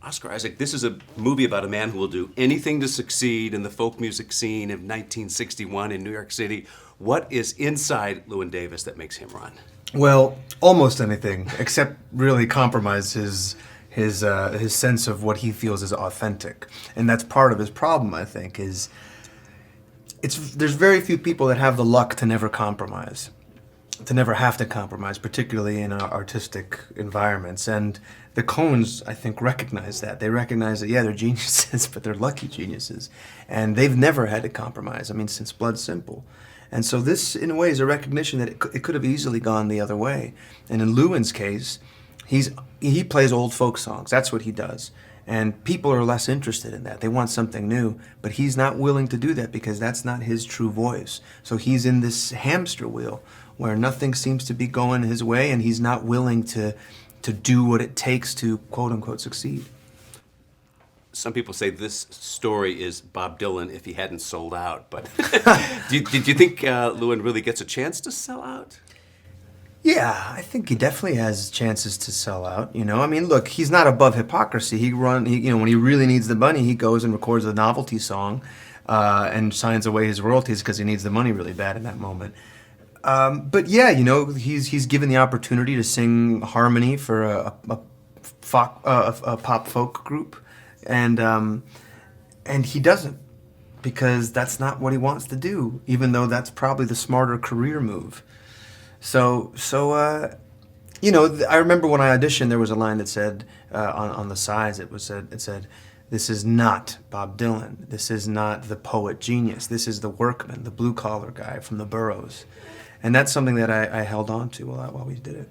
Oscar Isaac, this is a movie about a man who will do anything to succeed in the folk music scene of 1961 in New York City. What is inside Llewyn Davis that makes him run? Well, almost anything, except really compromise his sense of what he feels is authentic, and that's part of his problem. I think there's very few people that have the luck to never compromise, to never have to compromise, particularly in artistic environments. And the Coens, I think, recognize that. They recognize that, yeah, they're geniuses, but they're lucky geniuses, and they've never had to compromise. I mean, since Blood Simple. And so this, in a way, is a recognition that it could have easily gone the other way. And in Llewyn's case, he plays old folk songs. That's what he does. And people are less interested in that. They want something new. But he's not willing to do that because that's not his true voice. So he's in this hamster wheel where nothing seems to be going his way, and he's not willing to do what it takes to, quote-unquote, succeed. Some people say this story is Bob Dylan if he hadn't sold out, but did you think Llewyn really gets a chance to sell out? Yeah, I think he definitely has chances to sell out. You know, I mean, look, he's not above hypocrisy. When he really needs the money, he goes and records a novelty song and signs away his royalties because he needs the money really bad in that moment. But yeah, you know, he's given the opportunity to sing harmony for a pop folk group. And he doesn't, because that's not what he wants to do, even though that's probably the smarter career move. So I remember when I auditioned, there was a line that said, on the sides, it said, "This is not Bob Dylan. This is not the poet genius. This is the workman, the blue-collar guy from the boroughs." And that's something that I held on to a lot while we did it.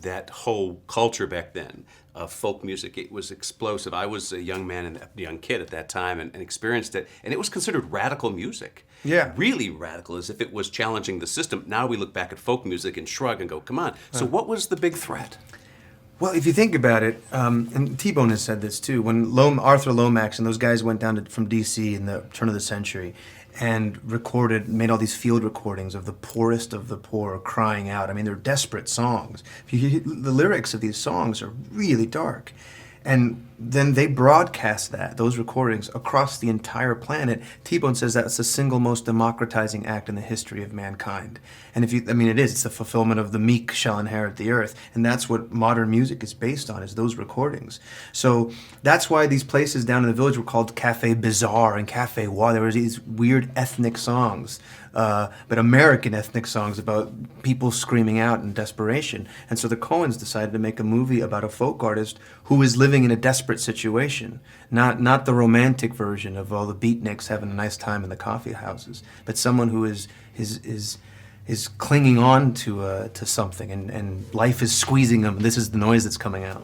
That whole culture back then of folk music, it was explosive. I was a young man and a young kid at that time and experienced it, and it was considered radical music. Yeah. Really radical, as if it was challenging the system. Now we look back at folk music and shrug and go, come on. So what was the big threat? Well, if you think about it, and T-Bone has said this too, when Arthur Lomax and those guys went down from D.C. in the turn of the century and made all these field recordings of the poorest of the poor crying out. I mean, they're desperate songs. The lyrics of these songs are really dark. And then they broadcast those recordings across the entire planet. T-Bone says that's the single most democratizing act in the history of mankind. And it is. It's the fulfillment of the meek shall inherit the earth. And that's what modern music is based on, is those recordings. So that's why these places down in the village were called Café Bizarre and Café Wa. There were these weird ethnic songs, but American ethnic songs about people screaming out in desperation. And so the Coens decided to make a movie about a folk artist who is living in a desperate situation, not the romantic version of all the beatniks having a nice time in the coffee houses, but someone who is clinging on to something, and life is squeezing them. This is the noise that's coming out.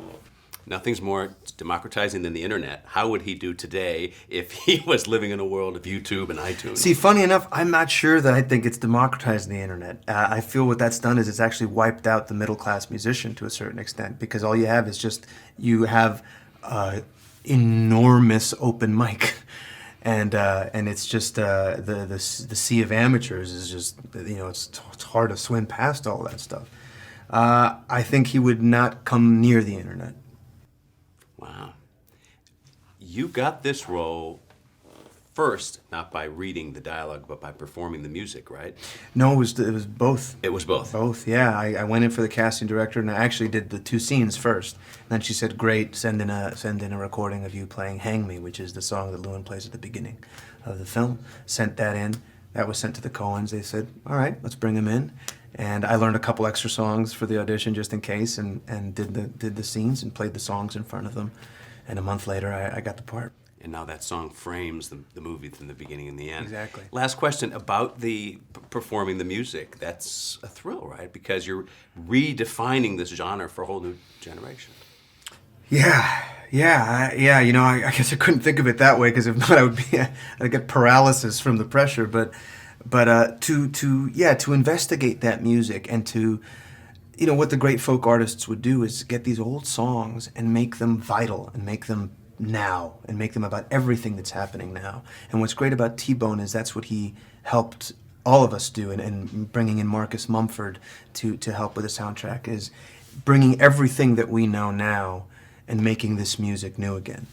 Nothing's more democratizing than the internet. How would he do today if he was living in a world of YouTube and iTunes? See, funny enough, I'm not sure that I think it's democratizing the internet. I feel what that's done is it's actually wiped out the middle-class musician to a certain extent, because all you have is you have enormous open mic. And it's just the sea of amateurs is just, it's hard to swim past all that stuff. I think he would not come near the internet. Wow. You got this role first, not by reading the dialogue, but by performing the music, right? No, it was both. It was both? Both, yeah. I went in for the casting director, and I actually did the 2 scenes first. And then she said, great, send in a recording of you playing Hang Me, which is the song that Llewyn plays at the beginning of the film. Sent that in. That was sent to the Coens. They said, all right, let's bring him in. And I learned a couple extra songs for the audition just in case, and did the scenes and played the songs in front of them. And a month later, I got the part. And now that song frames the movie from the beginning and the end. Exactly. Last question about the performing the music. That's a thrill, right? Because you're redefining this genre for a whole new generation. Yeah. I guess I couldn't think of it that way, because if not, I'd get paralysis from the pressure. But to investigate that music, and to, what the great folk artists would do is get these old songs and make them vital, and make them now, and make them about everything that's happening now. And what's great about T-Bone is that's what he helped all of us do, and bringing in Marcus Mumford to help with the soundtrack, is bringing everything that we know now and making this music new again.